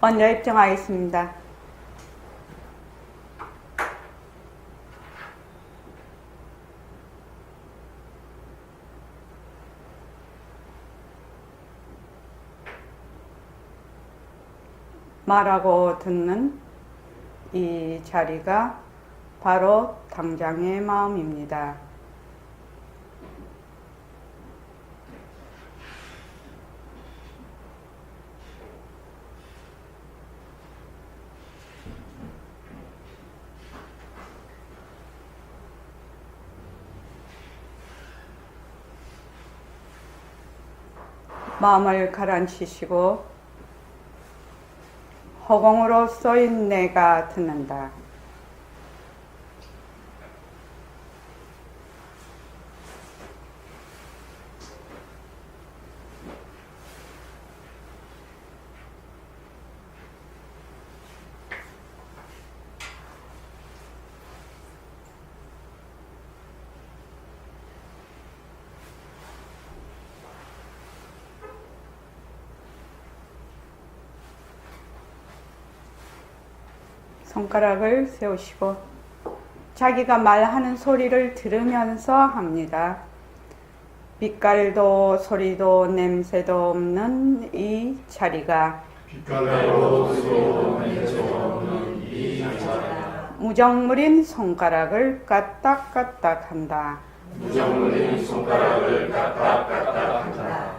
먼저 입장하겠습니다. 말하고 듣는 이 자리가 바로 당장의 마음입니다. 마음을 가라앉히시고 허공으로 쏘인 내가 듣는다. 손가락을 세우시고 자기가 말하는 소리를 들으면서 합니다. 빛깔도 소리도 냄새도 없는 이 자리가 빛깔도 소리도 냄새도 없는 이 자리가 무정물인 손가락을 까딱까딱 한다. 무정물인 손가락을 까딱까딱 한다.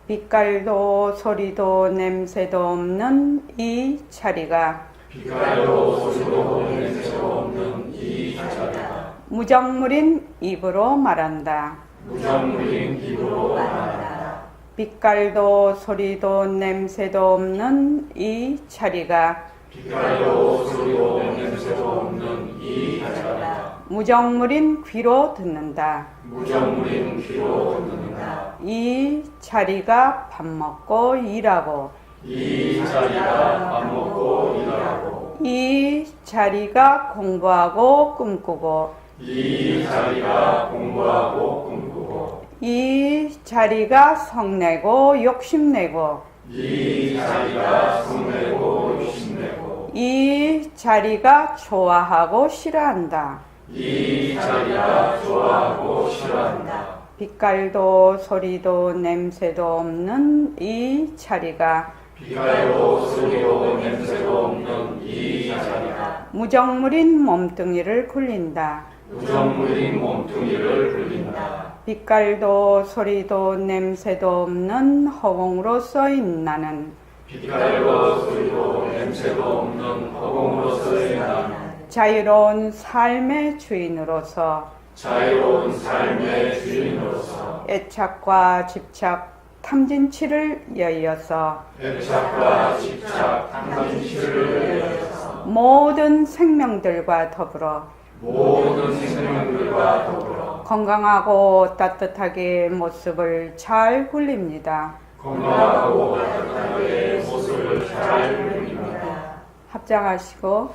빛깔도 소리도 냄새도 없는 이 자리가 빛깔도 소리도 냄새도 없는 이 자리가 무정물인 입으로 말한다. 무정물인 입으로 말한다. 빛깔도 소리도 냄새도 없는 이 자리가 빛깔도 소리도 냄새도 없는 이 자리가 무정물인 귀로 듣는다. 무정물인 귀로 듣는다. 이 자리가 밥 먹고 일하고 이 자리가 밥 먹고 일하고 이 자리가 공부하고 꿈꾸고 이 자리가 공부하고 꿈꾸고 이 자리가 성내고 욕심내고 이 자리가 성내고 욕심내고 이 자리가 좋아하고 싫어한다. 이 자리가 좋아하고 싫어한다. 빛깔도 소리도 냄새도 없는 이 자리가 빛깔도 소리도 냄새도 없는 이 자리가 무정물인 몸뚱이를 굴린다. 무정물인 몸뚱이를 굴린다. 빛깔도 소리도 냄새도 없는 허공으로 쏘인 나는 빛깔도 소리도 냄새도 없는 허공으로서의 나는 자유로운 삶의 주인으로서 자유로운 삶의 주인으로서 애착과 집착, 탐진치를 여의어서 애착과 집착, 탐진치를 여의어서 모든 생명들과 더불어 모든 생명들과 더불어 건강하고 따뜻하게 모습을 잘 굴립니다. 건강하고 따뜻하게 모습을 잘 굴립니다. 합장하시고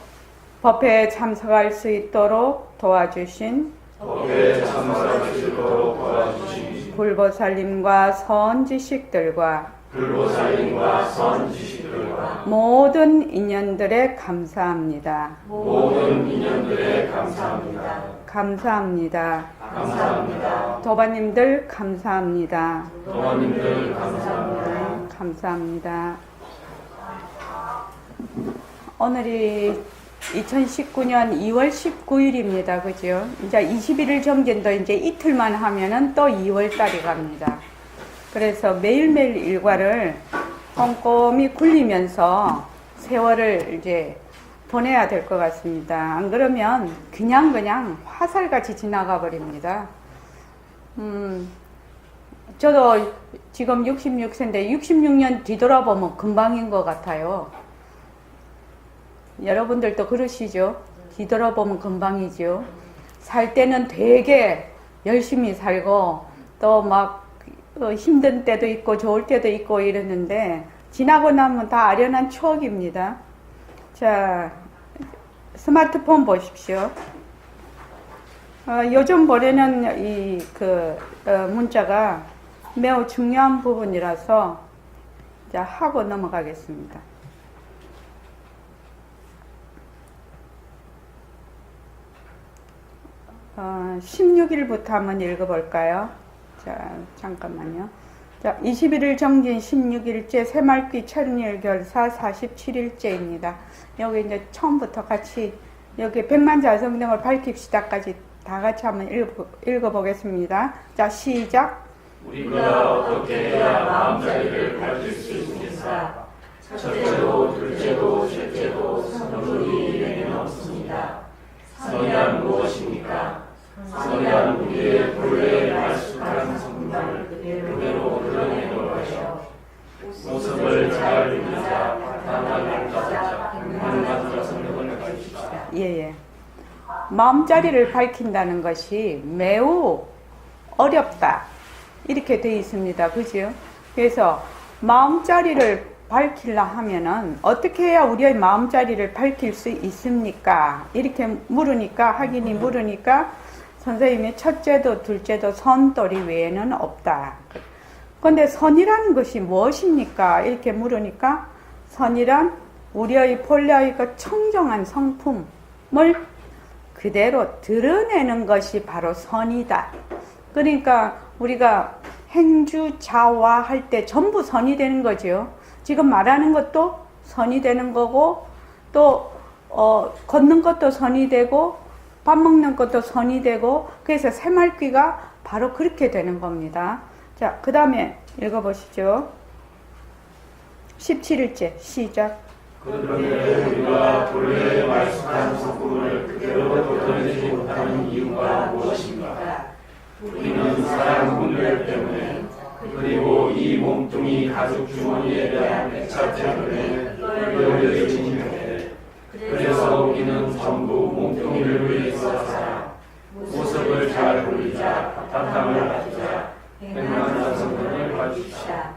법회에 참석할 수 있도록 도와주신 법에 참석할 수 있도록 도와주신 불보살님과 선지식들과 불보살님과 선지식들과 모든 인연들에 감사합니다. 모든 인연들에 감사합니다. 감사합니다. 감사합니다. 도바님들 감사합니다. 도마님들 감사합니다. 감사합니다. 오늘이 2019년 2월 19일입니다. 그죠? 이제 21일 정진도 이제 이틀만 하면은 또 2월 달이 갑니다. 그래서 매일매일 일과를 꼼꼼히 굴리면서 세월을 이제 보내야 될 것 같습니다. 안 그러면 그냥 화살같이 지나가 버립니다. 저도 지금 66세인데 66년 뒤돌아보면 금방인 것 같아요. 여러분들도 그러시죠? 뒤돌아보면 금방이죠. 살 때는 되게 열심히 살고 또 막 힘든 때도 있고 좋을 때도 있고 이러는데 지나고 나면 다 아련한 추억입니다. 자, 스마트폰 보십시오. 요즘 보내는 문자가 매우 중요한 부분이라서 자, 하고 넘어가겠습니다. 16일부터 한번 읽어볼까요? 자, 잠깐만요. 자, 21일 정진 16일째 새말귀 천일 결사 47일째입니다. 여기 이제 처음부터 같이 여기 백만자성등을 밝힙시다까지 다 같이 한번 읽어보겠습니다. 자, 시작. 우리가 어떻게 해야 마음자리를 밝힐 수 있겠사? 첫째도 둘째도 셋째도 선물이 일에는 없습니다. 선이란 무엇입니까? 선이란 우리의 본래의 말쑥한 성품을 그대로 드러내는 것이요 모습을 잘 보자 바탕을 가자 백만가지 성령을 가르칩시다. 예. 마음자리를 밝힌다는 것이 매우 어렵다. 이렇게 되어 있습니다. 그죠? 그래서 마음자리를 밝히려 하면은 어떻게 해야 우리의 마음자리를 밝힐 수 있습니까? 이렇게 물으니까, 확인이 물으니까 선생님이 첫째도 둘째도 선도리 외에는 없다. 그런데 선이라는 것이 무엇입니까? 이렇게 물으니까 선이란 우리의 본래의 그 청정한 성품을 그대로 드러내는 것이 바로 선이다. 그러니까 우리가 행주자화 할 때 전부 선이 되는 거죠. 지금 말하는 것도 선이 되는 거고, 또 걷는 것도 선이 되고, 밥 먹는 것도 선이 되고, 그래서 새말귀가 바로 그렇게 되는 겁니다. 자, 그 다음에 읽어보시죠. 17일째 시작. 그런데 우리가 본래의 말쑥한 성품을 그대로 드러내지 못하는 이유가 무엇인가? 우리는 사랑 분별 때문에 그리고 이 몸뚱이 가죽 주머니에 대한 애착 때문에 열려진 힘에 그래서 우리는 전부 몸뚱이를 위해서 살아 모습을 잘 보이자 바탕을 갖자 백만자 성령을 가르칩시다.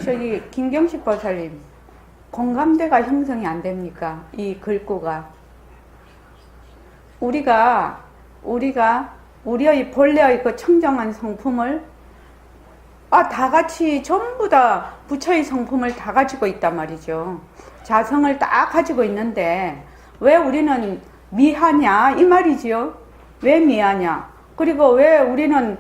저기 김경식 보살님, 공감대가 형성이 안 됩니까? 이 글구가 우리가 우리의 본래의 그 청정한 성품을 다 같이 전부 다 부처의 성품을 다 가지고 있단 말이죠. 자성을 다 가지고 있는데 왜 우리는 미하냐 이 말이지요. 왜 미하냐? 그리고 왜 우리는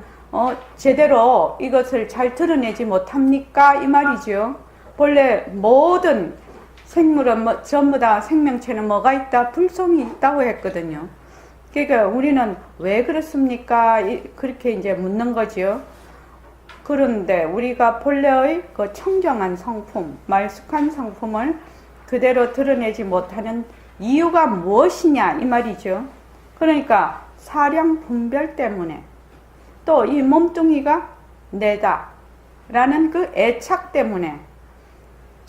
제대로 이것을 잘 드러내지 못합니까? 이 말이죠. 본래 모든 생물은 전부 다 생명체는 뭐가 있다? 불성이 있다고 했거든요. 그러니까 우리는 왜 그렇습니까? 그렇게 이제 묻는 거지요. 그런데 우리가 본래의 그 청정한 성품, 말쑥한 성품을 그대로 드러내지 못하는 이유가 무엇이냐 이 말이죠. 그러니까 사량 분별 때문에 또 이 몸뚱이가 내다 라는 그 애착 때문에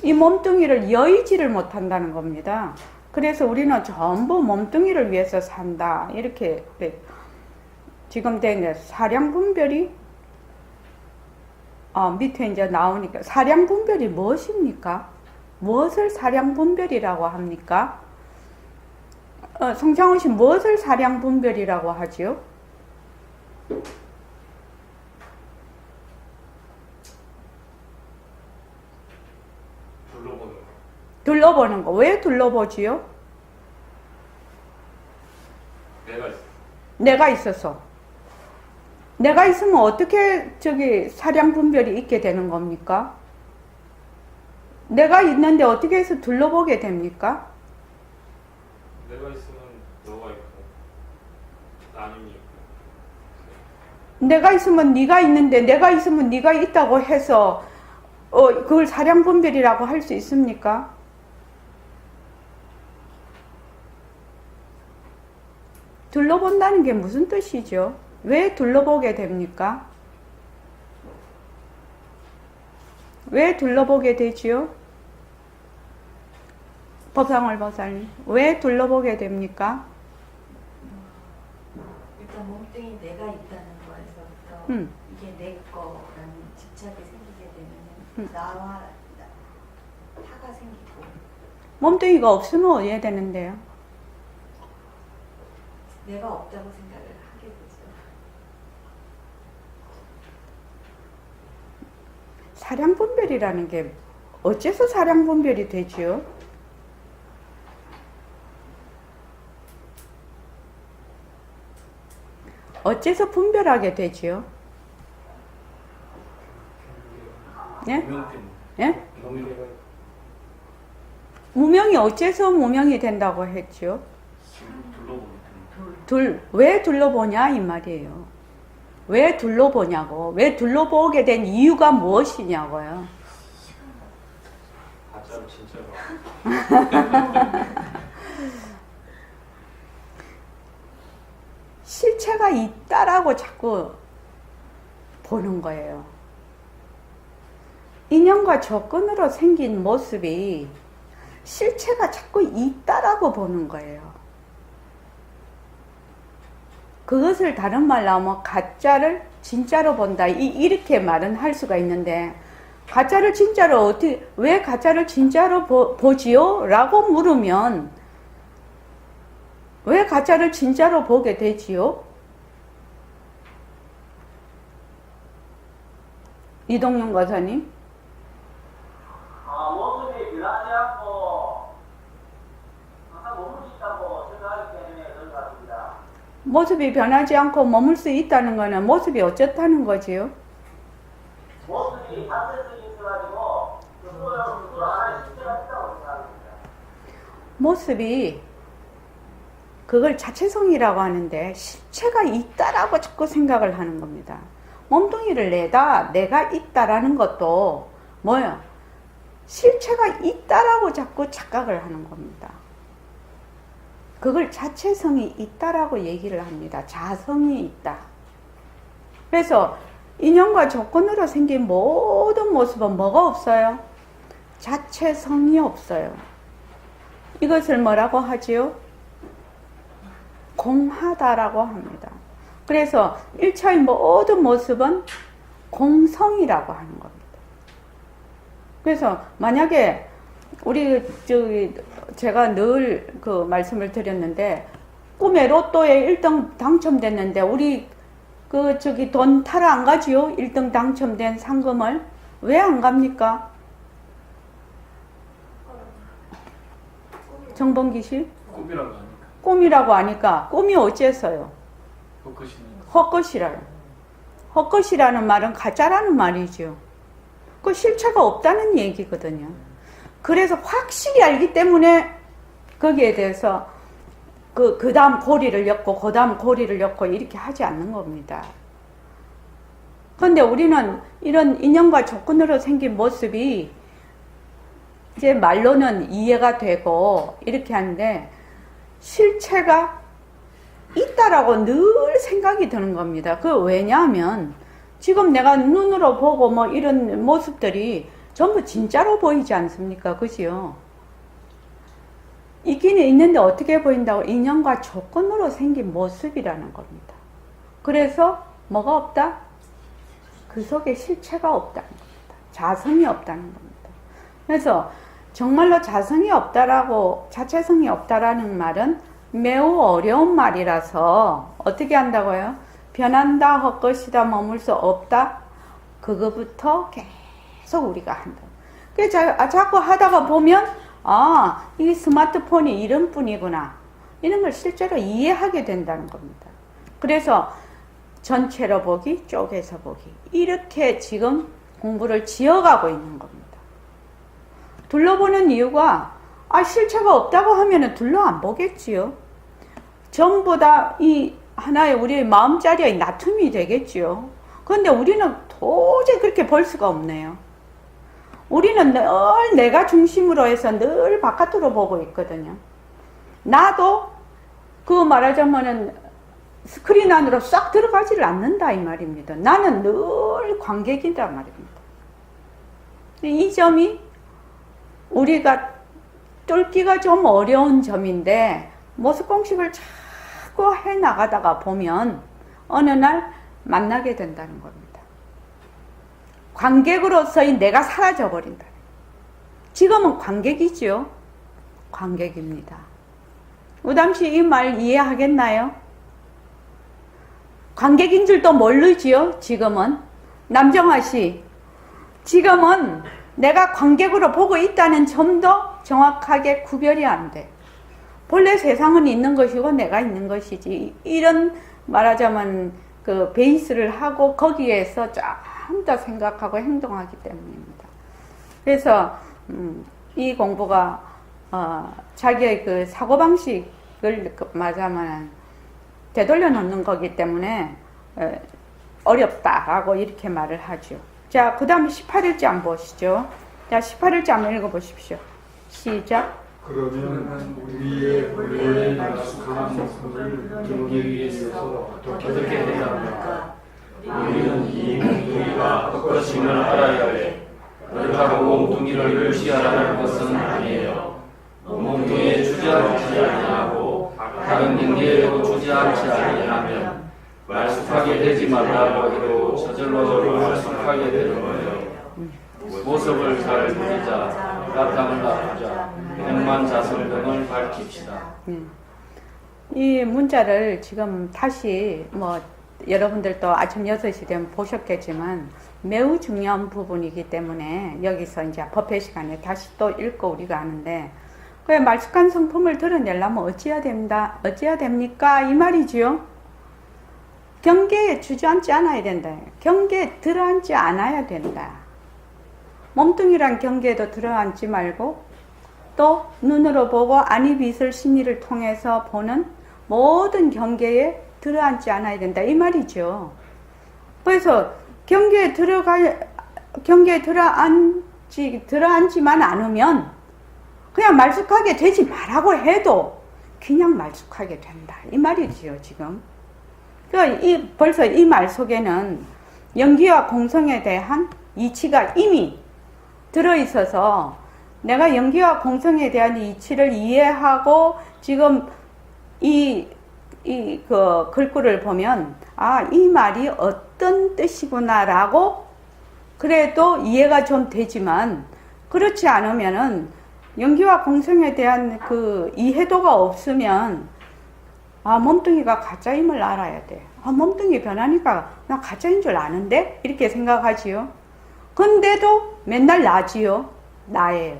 이 몸뚱이를 여의지를 못한다는 겁니다. 그래서 우리는 전부 몸뚱이를 위해서 산다 이렇게 지금 된 사량 분별이 밑에 이제 나오니까 사량 분별이 무엇입니까? 무엇을 사량 분별이라고 합니까? 성창원 씨 무엇을 사량 분별이라고 하지요? 둘러보는 거. 왜 둘러보지요? 내가 있어서. 내가 있으면 어떻게 사량 분별이 있게 되는 겁니까? 내가 있는데 어떻게 해서 둘러보게 됩니까? 내가 있으면 너가 있고 나는 있고 내가 있으면 네가 있는데 내가 있으면 네가 있다고 해서 그걸 사량 분별이라고 할 수 있습니까? 둘러본다는 게 무슨 뜻이죠? 왜 둘러보게 됩니까? 왜 둘러보게 되지요? 법상월 보살님, 왜 둘러보게 됩니까? 일단 몸뚱이 내가 있다는 거에서부터 이게 내 거라는 집착이 생기게 되면 나와 타가 생기고 몸뚱이가 없으면 어디에 되는데요? 내가 없다고 생각을 하게 되죠. 사량 분별이라는 게 어째서 사량 분별이 되지요? 어째서 분별하게 되지요? 예? 무명 때문에. 예? 무명. 무명이 어째서 무명이 된다고 했죠? 둘러보기 때문에. 왜 둘러보냐 이 말이에요. 왜 둘러보냐고. 왜 둘러보게 된 이유가 무엇이냐고요. 가짜로 진짜로. 실체가 있다라고 자꾸 보는 거예요. 인연과 조건으로 생긴 모습이 실체가 자꾸 있다라고 보는 거예요. 그것을 다른 말로 하면 가짜를 진짜로 본다. 이렇게 말은 할 수가 있는데, 가짜를 진짜로 왜 가짜를 진짜로 보지요? 라고 물으면, 왜 가짜를 진짜로 보게 되지요? 이동영 과사님. 모습이 변하지 않고 항상 머물 수 있다고 생각하기 때문에 그런 것 같습니다. 모습이 변하지 않고 머물 수 있다는 것은 모습이 어쨌다는 거지요? 모습이 반대성이 있어가지고 스스로 하나의 실체가 있다고 생각합니다. 모습이 그걸 자체성이라고 하는데 실체가 있다라고 자꾸 생각을 하는 겁니다. 몸뚱이를 내다 내가 있다라는 것도 뭐예요? 실체가 있다라고 자꾸 착각을 하는 겁니다. 그걸 자체성이 있다라고 얘기를 합니다. 자성이 있다. 그래서 인연과 조건으로 생긴 모든 모습은 뭐가 없어요? 자체성이 없어요. 이것을 뭐라고 하지요? 공하다라고 합니다. 그래서 1차의 모든 모습은 공성이라고 하는 겁니다. 그래서 만약에 제가 늘 그 말씀을 드렸는데, 꿈에 로또에 1등 당첨됐는데 우리 돈 타러 안 가지요? 1등 당첨된 상금을 왜 안 갑니까? 정봉기 씨? 꿈이라고 하니까. 꿈이라고 하니까 꿈이 어째서요? 헛것이니까. 헛것이라요. 헛것이라는 말은 가짜라는 말이죠. 그 실체가 없다는 얘기거든요. 그래서 확실히 알기 때문에 거기에 대해서 그 다음 고리를 엮고 그 다음 고리를 엮고 이렇게 하지 않는 겁니다. 그런데 우리는 이런 인연과 조건으로 생긴 모습이 이제 말로는 이해가 되고 이렇게 하는데 실체가 있다라고 늘 생각이 드는 겁니다. 왜냐하면 지금 내가 눈으로 보고 뭐 이런 모습들이 전부 진짜로 보이지 않습니까? 그지요? 있기는 있는데 어떻게 보인다고? 인연과 조건으로 생긴 모습이라는 겁니다. 그래서 뭐가 없다? 그 속에 실체가 없다는 겁니다. 자성이 없다는 겁니다. 그래서 정말로 자성이 없다라고, 자체성이 없다라는 말은 매우 어려운 말이라서 어떻게 한다고요? 변한다, 헛것이다, 머물 수 없다. 그거부터 계속 우리가 한다. 그래서 자꾸 하다가 보면 이 스마트폰이 이런 뿐이구나. 이런 걸 실제로 이해하게 된다는 겁니다. 그래서 전체로 보기, 쪼개서 보기. 이렇게 지금 공부를 지어가고 있는 겁니다. 둘러보는 이유가 실체가 없다고 하면 둘러 안 보겠지요. 전부 다 이 하나의 우리의 마음자리의 나툼이 되겠지요. 그런데 우리는 도저히 그렇게 볼 수가 없네요. 우리는 늘 내가 중심으로 해서 늘 바깥으로 보고 있거든요. 나도 말하자면은 스크린 안으로 싹 들어가지를 않는다 이 말입니다. 나는 늘 관객이다 말입니다. 이 점이 우리가 뚫기가 좀 어려운 점인데 모습 공식을 자꾸 해나가다가 보면 어느 날 만나게 된다는 겁니다. 관객으로서의 내가 사라져 버린다. 지금은 관객이죠. 관객입니다. 우담씨 이 말 이해하겠나요? 관객인 줄도 모르지요. 지금은 남정아씨 지금은 내가 관객으로 보고 있다는 점도 정확하게 구별이 안 돼. 본래 세상은 있는 것이고 내가 있는 것이지. 이런 말하자면 그 베이스를 하고 거기에서 좀 더 생각하고 행동하기 때문입니다. 그래서 이 공부가 자기의 그 사고방식을 말하자면 되돌려 놓는 거기 때문에 어렵다라고 이렇게 말을 하죠. 자, 그 다음에 18일째 한번 보시죠. 자, 18일째 한번 읽어보십시오. 시작. 그러면 우리의 본래의 말쑥한 성품을 이루기 위해서 어떻게 해야 합니까? 우리는 이 몽둥이가 헛것임을 알아야 해. 그렇다고 몽둥이를 무시하라는 것은 아니에요. 몽둥이에 주저앉지 아니하고 다른 경계에도 주저앉지 아니하면 말쑥하게 되지 말라고 해도 저절로 말쑥하게 되는 거예요. 모습을 잘 부리자, 바탕을 놔두자, 백만자선 등을 밝힙시다. 이 문자를 지금 다시 여러분들도 아침 6시 되면 보셨겠지만 매우 중요한 부분이기 때문에 여기서 이제 법회 시간에 다시 또 읽고 우리가 하는데, 그 말쑥한 성품을 드러내려면 어찌해야 됩니까? 이 말이지요. 경계에 주저앉지 않아야 된다. 경계에 들어앉지 않아야 된다. 몸뚱이란 경계에도 들어앉지 말고 또 눈으로 보고 안이 빛을 심리를 통해서 보는 모든 경계에 들어앉지 않아야 된다. 이 말이죠. 그래서 경계에 들어앉지만 않으면 그냥 말쑥하게 되지 말라고 해도 그냥 말쑥하게 된다. 이 말이지요, 지금. 그러니까 벌써 이 말 속에는 연기와 공성에 대한 이치가 이미 들어있어서 내가 연기와 공성에 대한 이치를 이해하고 지금 그 글귀를 보면 이 말이 어떤 뜻이구나라고 그래도 이해가 좀 되지만, 그렇지 않으면은 연기와 공성에 대한 그 이해도가 없으면 몸뚱이가 가짜임을 알아야 돼. 몸뚱이 변하니까 나 가짜인 줄 아는데? 이렇게 생각하지요. 근데도 맨날 나지요. 나예요.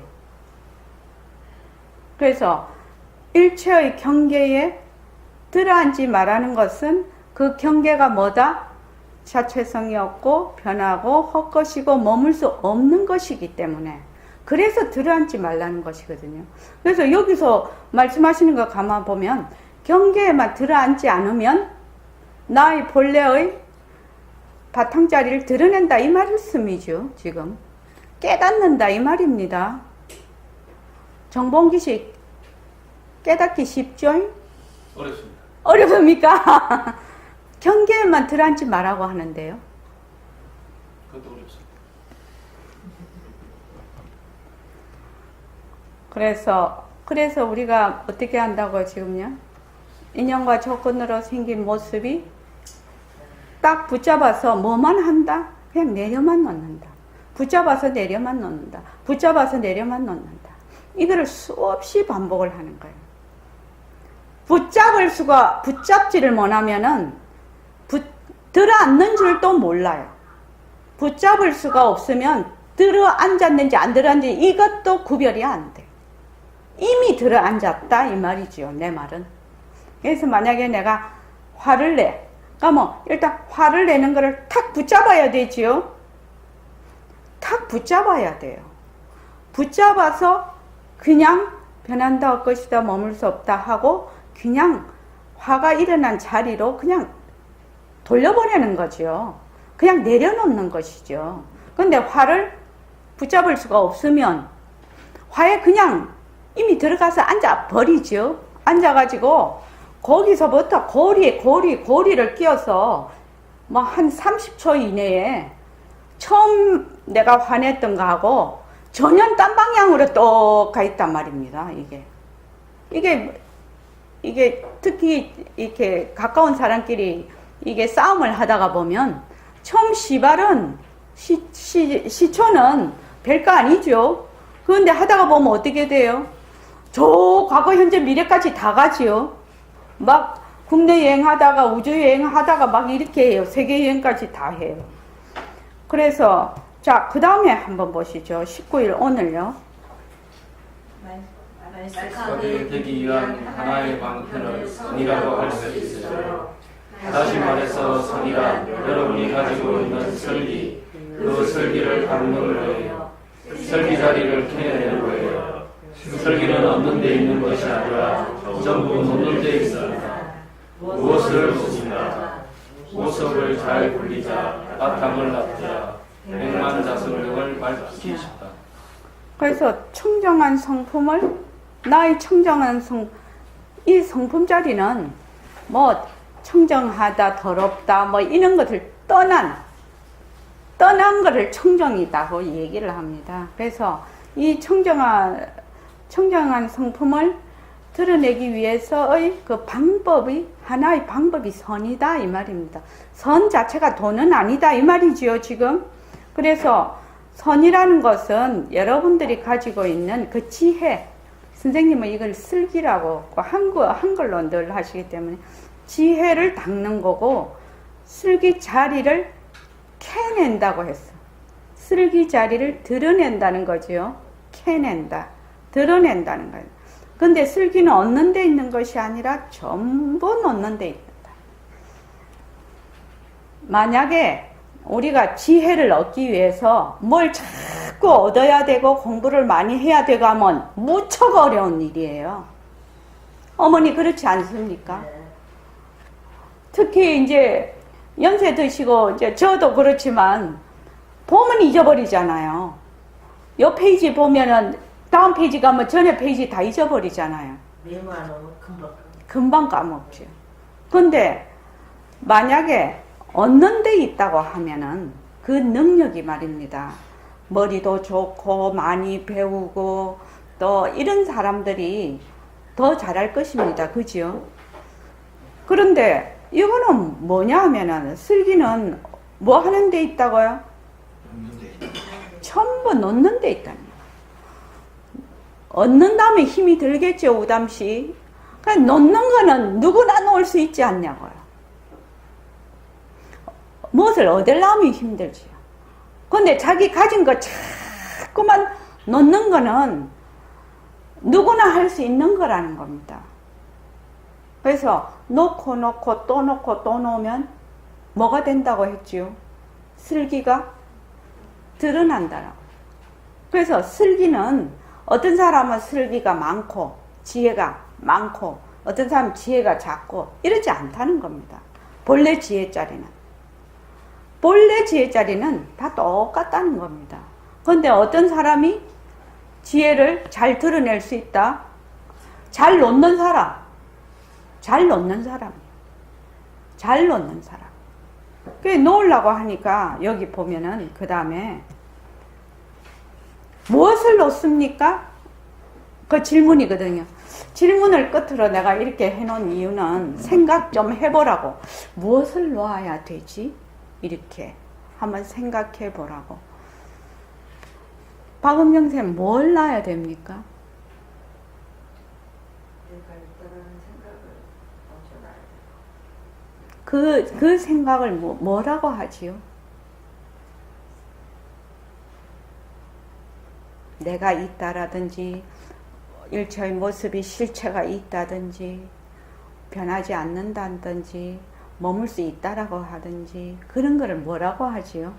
그래서 일체의 경계에 들어앉지 말라는 것은 그 경계가 뭐다? 자체성이 없고 변하고 헛것이고 머물 수 없는 것이기 때문에, 그래서 들어앉지 말라는 것이거든요. 그래서 여기서 말씀하시는 거 가만 보면 경계에만 들어앉지 않으면 나의 본래의 바탕자리를 드러낸다 이 말씀이죠. 지금 깨닫는다 이 말입니다. 정봉기식 깨닫기 쉽죠? 어렵습니다. 어렵습니까? 경계에만 들어앉지 말라고 하는데요. 그것도 어렵습니다. 그래서 우리가 어떻게 한다고 지금요? 인연과 조건으로 생긴 모습이 딱 붙잡아서 뭐만 한다? 그냥 내려만 놓는다. 붙잡아서 내려만 놓는다. 붙잡아서 내려만 놓는다. 이거를 수없이 반복을 하는 거예요. 붙잡지를 못하면은 들어앉는 줄도 몰라요. 붙잡을 수가 없으면 들어앉았는지 안 들어앉는지 이것도 구별이 안 돼. 이미 들어앉았다 이 말이지요. 내 말은. 그래서 만약에 내가 화를 내. 그러니까 일단 화를 내는 거를 탁 붙잡아야 되지요. 탁 붙잡아야 돼요. 붙잡아서 그냥 변한다 할 것이다 머물 수 없다 하고 그냥 화가 일어난 자리로 그냥 돌려보내는 거죠. 그냥 내려놓는 것이죠. 근데 화를 붙잡을 수가 없으면 화에 그냥 이미 들어가서 앉아버리죠. 앉아가지고 거기서부터 고리를 끼워서 한 30초 이내에 처음 내가 화냈던 거하고 전혀 딴 방향으로 또 가 있단 말입니다. 이게 특히 이렇게 가까운 사람끼리 이게 싸움을 하다가 보면 처음 시발은 시초는 별거 아니죠. 그런데 하다가 보면 어떻게 돼요? 저 과거 현재 미래까지 다 가지요. 막 국내 여행하다가 우주 여행하다가 막 이렇게 해요. 세계 여행까지 다 해요. 그래서 자, 그 다음에 한번 보시죠. 19일 오늘요. 말씀하게 되기 위한 하나의 방편을 선이라고 할 수 있어요. 다시 말해서 선이란 여러분이 가지고 있는 설기, 그 설기를 닦는 거예요. 설기 자리를 캐내는 거예요. 설기는 없는 데 있는 것이 아니라 전부 놓는 데 있습니다. 무엇을 묻습니다. 보석을 잘 굴리자, 바탕을 납자, 백만자선 등을 밝히기 싶다. 그래서 청정한 성품을 나의 청정한 이 성품 자리는 뭐 청정하다, 더럽다 뭐 이런 것을 떠난 것을 청정이다고 얘기를 합니다. 그래서 이 청정한 성품을 드러내기 위해서의 그 방법이 하나의 방법이 선이다 이 말입니다. 선 자체가 도는 아니다 이 말이지요 지금. 그래서 선이라는 것은 여러분들이 가지고 있는 그 지혜, 선생님은 이걸 슬기라고 한글로 늘 하시기 때문에 지혜를 닦는 거고, 슬기 자리를 캐낸다고 했어. 슬기 자리를 드러낸다는 거지요. 캐낸다, 드러낸다는 거예요. 근데 슬기는 얻는 데 있는 것이 아니라 전부 놓는 데 있다. 만약에 우리가 지혜를 얻기 위해서 뭘 자꾸 얻어야 되고 공부를 많이 해야 되고 하면 무척 어려운 일이에요. 어머니 그렇지 않습니까? 특히 이제 연세 드시고 이제 저도 그렇지만 보면 잊어버리잖아요. 요 페이지 보면은 다음 페이지 가면 전에 페이지 다 잊어버리잖아요. 메모 안 하면 금방 까먹죠. 근데 만약에 얻는 데 있다고 하면은 그 능력이 말입니다. 머리도 좋고 많이 배우고 또 이런 사람들이 더 잘할 것입니다. 그죠? 그런데 이거는 뭐냐 하면은 슬기는 뭐 하는 데 있다고요? 전부 놓는 데 있다니. 얻는 다음에 힘이 들겠죠, 우담씨. 그러니까 놓는 거는 누구나 놓을 수 있지 않냐고요. 무엇을 얻으려면 힘들지요. 근데 자기 가진 거 자꾸만 놓는 거는 누구나 할 수 있는 거라는 겁니다. 그래서 놓고 또 놓으면 뭐가 된다고 했지요? 슬기가 드러난다라고. 그래서 슬기는 어떤 사람은 슬기가 많고 지혜가 많고 어떤 사람은 지혜가 작고 이러지 않다는 겁니다. 본래 지혜자리는 다 똑같다는 겁니다. 그런데 어떤 사람이 지혜를 잘 드러낼 수 있다? 잘 놓는 사람. 그게 놓으려고 하니까 여기 보면은 그 다음에 무엇을 놓습니까? 그 질문이거든요. 질문을 끝으로 내가 이렇게 해놓은 이유는 생각 좀 해보라고. 무엇을 놓아야 되지? 이렇게 한번 생각해 보라고. 박은경 선생님 뭘 놔야 됩니까? 내가 있다라는 생각을 먼저 놔야 돼. 그 생각을 뭐라고 하지요? 내가 있다라든지 일체의 모습이 실체가 있다든지 변하지 않는다든지 머물 수 있다라고 하든지 그런 거를 뭐라고 하지요?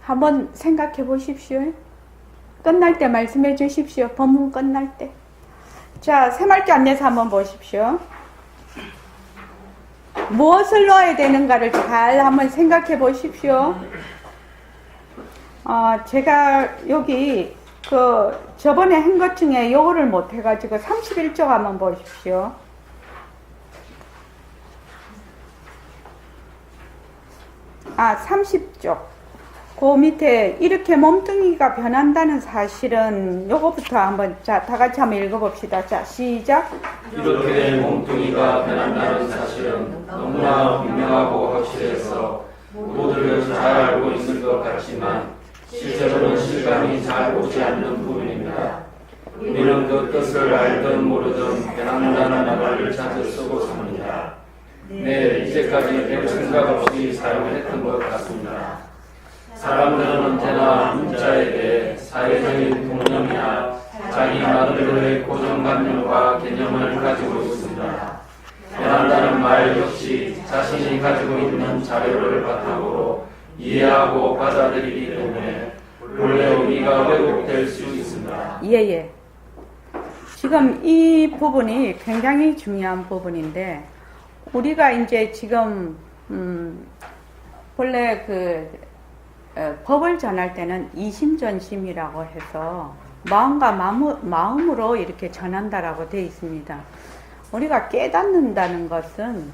한번 생각해 보십시오. 끝날 때 말씀해 주십시오. 법문 끝날 때. 자, 새말기 안내서 한번 보십시오. 무엇을 넣어야 되는가를 잘 한번 생각해 보십시오. 제가 여기 저번에 한 것 중에 요거를 못 해가지고 31쪽 한번 보십시오. 아, 30쪽. 그 밑에 이렇게 몸뚱이가 변한다는 사실은 요거부터 한번 다 같이 한번 읽어봅시다. 자, 시작. 이렇게 몸뚱이가 변한다는 사실은 너무나 분명하고 확실해서 모두를 잘 알고 있을 것 같지만 실제로는 실감이 잘 오지 않는 부분입니다. 우리는 그 뜻을 알든 모르든 변한다는 말을 자주 쓰고 삽니다. 네, 이제까지 별 생각 없이 사용했던 것 같습니다. 사람들은 언제나 문자에 대해 사회적인 동념이나 자기 나름대로 말 역시 자신이 가지고 있는 자료를 바탕으로 이해하고 받아들이기 때문에 본래 의미가 왜곡될 수 있습니다. 예. 지금 이 부분이 굉장히 중요한 부분인데, 우리가 이제 지금, 본래 법을 전할 때는 이심전심이라고 해서 마음과 마음으로 이렇게 전한다라고 되어 있습니다. 우리가 깨닫는다는 것은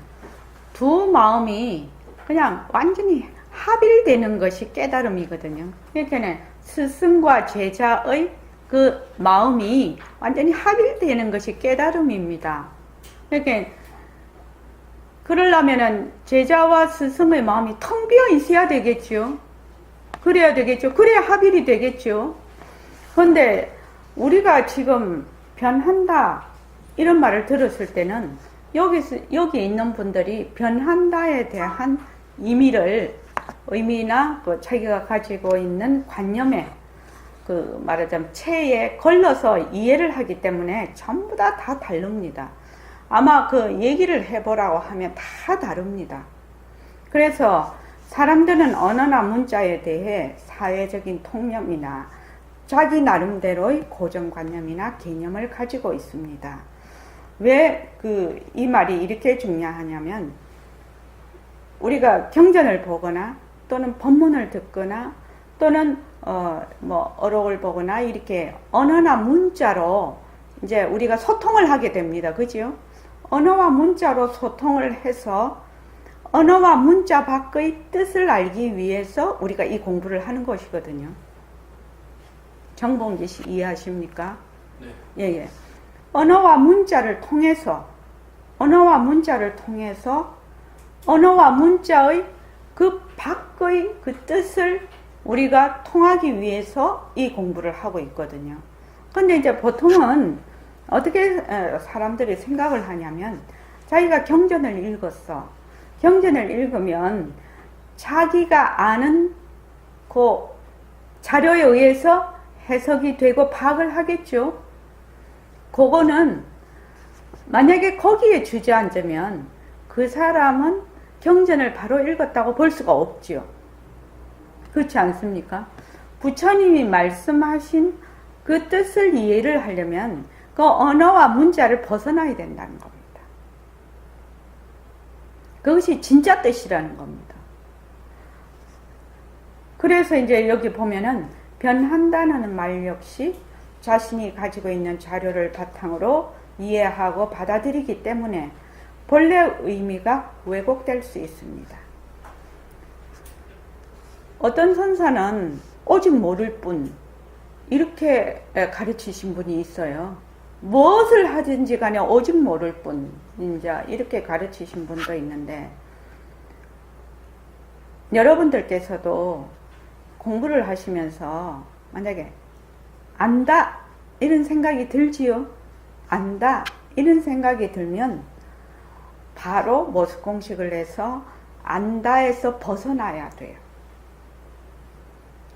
두 마음이 그냥 완전히 합일되는 것이 깨달음이거든요. 그러니까 스승과 제자의 그 마음이 완전히 합일되는 것이 깨달음입니다. 그러니까 그러려면은 제자와 스승의 마음이 텅 비어 있어야 되겠죠. 그래야 되겠죠. 그래야 합일이 되겠죠. 그런데 우리가 지금 변한다 이런 말을 들었을 때는 여기 있는 분들이 변한다에 대한 의미나 자기가 가지고 있는 관념에 말하자면 체에 걸러서 이해를 하기 때문에 전부 다 다릅니다. 아마 얘기를 해보라고 하면 다 다릅니다. 그래서 사람들은 언어나 문자에 대해 사회적인 통념이나 자기 나름대로의 고정관념이나 개념을 가지고 있습니다. 왜 이 말이 이렇게 중요하냐면, 우리가 경전을 보거나 또는 법문을 듣거나 또는 어록을 보거나 이렇게 언어나 문자로 이제 우리가 소통을 하게 됩니다. 그죠? 언어와 문자로 소통을 해서 언어와 문자 밖의 뜻을 알기 위해서 우리가 이 공부를 하는 것이거든요. 정봉기 씨 이해하십니까? 네. 예. 언어와 문자를 통해서 언어와 문자의 그 밖의 그 뜻을 우리가 통하기 위해서 이 공부를 하고 있거든요. 근데 이제 보통은 어떻게 사람들이 생각을 하냐면, 자기가 경전을 읽었어. 경전을 읽으면 자기가 아는 그 자료에 의해서 해석이 되고 파악을 하겠죠. 그거는 만약에 거기에 주저앉으면 그 사람은 경전을 바로 읽었다고 볼 수가 없죠. 그렇지 않습니까? 부처님이 말씀하신 그 뜻을 이해를 하려면 그 언어와 문자를 벗어나야 된다는 겁니다. 그것이 진짜 뜻이라는 겁니다. 그래서 이제 여기 보면은 변한다는 말 역시 자신이 가지고 있는 자료를 바탕으로 이해하고 받아들이기 때문에 본래 의미가 왜곡될 수 있습니다. 어떤 선사는 오직 모를 뿐 이렇게 가르치신 분이 있어요. 무엇을 하든지 간에 오직 모를 뿐 이제 이렇게 가르치신 분도 있는데, 여러분들께서도 공부를 하시면서 만약에 안다 이런 생각이 들지요? 안다 이런 생각이 들면 바로 모습공식을 해서 안다에서 벗어나야 돼요.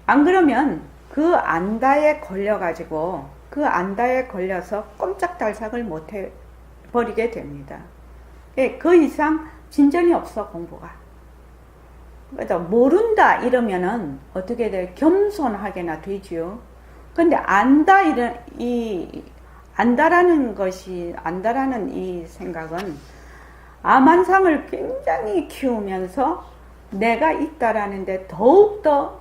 안 그러면 그 안다에 걸려가지고 그 안다에 걸려서 꼼짝달싹을 못해 버리게 됩니다. 그 이상 진전이 없어, 공부가. 그래서 모른다 이러면은 어떻게 돼? 겸손하게나 되지요. 근데 안다라는 이 생각은 암환상을 굉장히 키우면서 내가 있다라는데 더욱더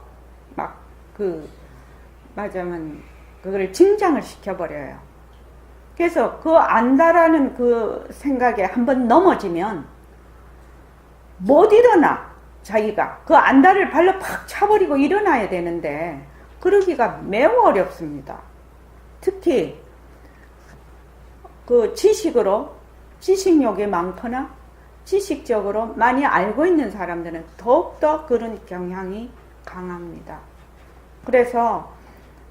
맞으면 그걸 증장을 시켜버려요. 그래서 그 안다라는 그 생각에 한번 넘어지면 못 일어나. 자기가 그 안다를 발로 팍 차버리고 일어나야 되는데 그러기가 매우 어렵습니다. 특히 그 지식욕이 많거나 지식적으로 많이 알고 있는 사람들은 더욱더 그런 경향이 강합니다. 그래서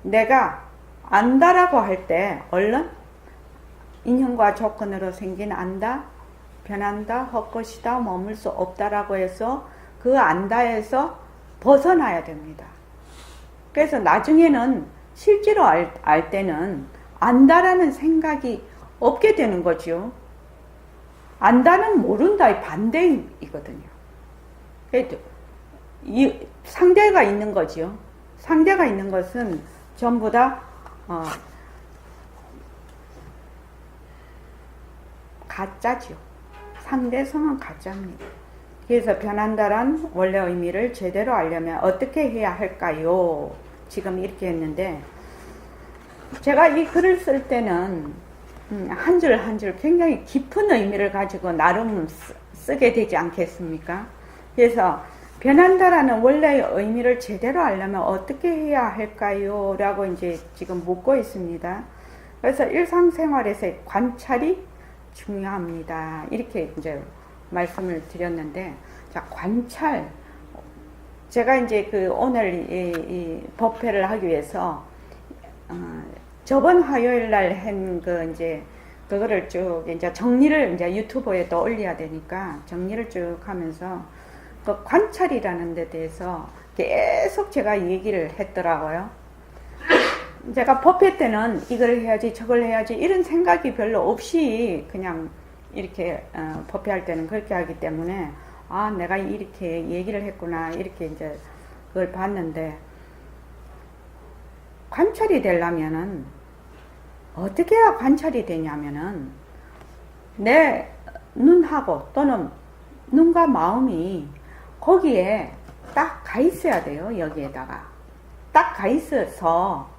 내가 안다라고 할 때 얼른 인형과 조건으로 생긴 안다, 변한다, 헛것이다, 머물 수 없다라고 해서 그 안다에서 벗어나야 됩니다. 그래서 나중에는 실제로 알 때는 안다라는 생각이 없게 되는 거죠. 안다는 모른다의 반대이거든요. 이 상대가 있는 거지요. 상대가 있는 것은 전부 다 가짜죠. 상대성은 가짜입니다. 그래서 변한다란 원래 의미를 제대로 알려면 어떻게 해야 할까요? 지금 이렇게 했는데, 제가 이 글을 쓸 때는 한 줄 한 줄 굉장히 깊은 의미를 가지고 나름 쓰게 되지 않겠습니까? 그래서 변한다라는 원래의 의미를 제대로 알려면 어떻게 해야 할까요? 라고 이제 지금 묻고 있습니다. 그래서 일상생활에서의 관찰이 중요합니다. 이렇게 이제 말씀을 드렸는데, 자, 관찰. 제가 이제 오늘 이 법회를 하기 위해서, 저번 화요일 날 한 그거를 쭉 이제 정리를 이제 유튜브에 또 올려야 되니까 정리를 쭉 하면서 그 관찰이라는 데 대해서 계속 제가 얘기를 했더라고요. 제가 법회 때는 이걸 해야지 저걸 해야지 이런 생각이 별로 없이 그냥 이렇게 법회할 때는 그렇게 하기 때문에 아, 내가 이렇게 얘기를 했구나 이렇게 이제 그걸 봤는데, 관찰이 되려면은 어떻게 해야 관찰이 되냐면은 내 눈하고 또는 눈과 마음이 거기에 딱 가 있어야 돼요. 여기에다가 딱 가 있어서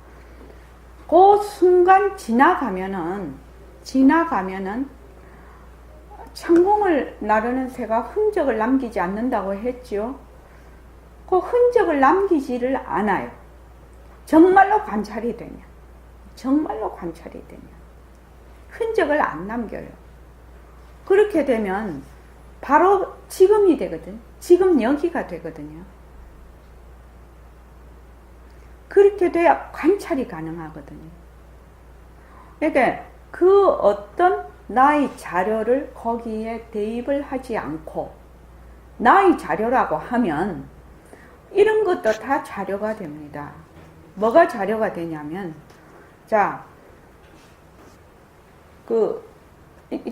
그 순간 지나가면은 천공을 나르는 새가 흔적을 남기지 않는다고 했죠. 그 흔적을 남기지를 않아요. 정말로 관찰이 되면 흔적을 안 남겨요. 그렇게 되면 바로 지금이 되거든. 지금 여기가 되거든요. 그렇게 돼야 관찰이 가능하거든요. 그러니까 그 어떤 나의 자료를 거기에 대입을 하지 않고, 나의 자료라고 하면 이런 것도 다 자료가 됩니다. 뭐가 자료가 되냐면, 자,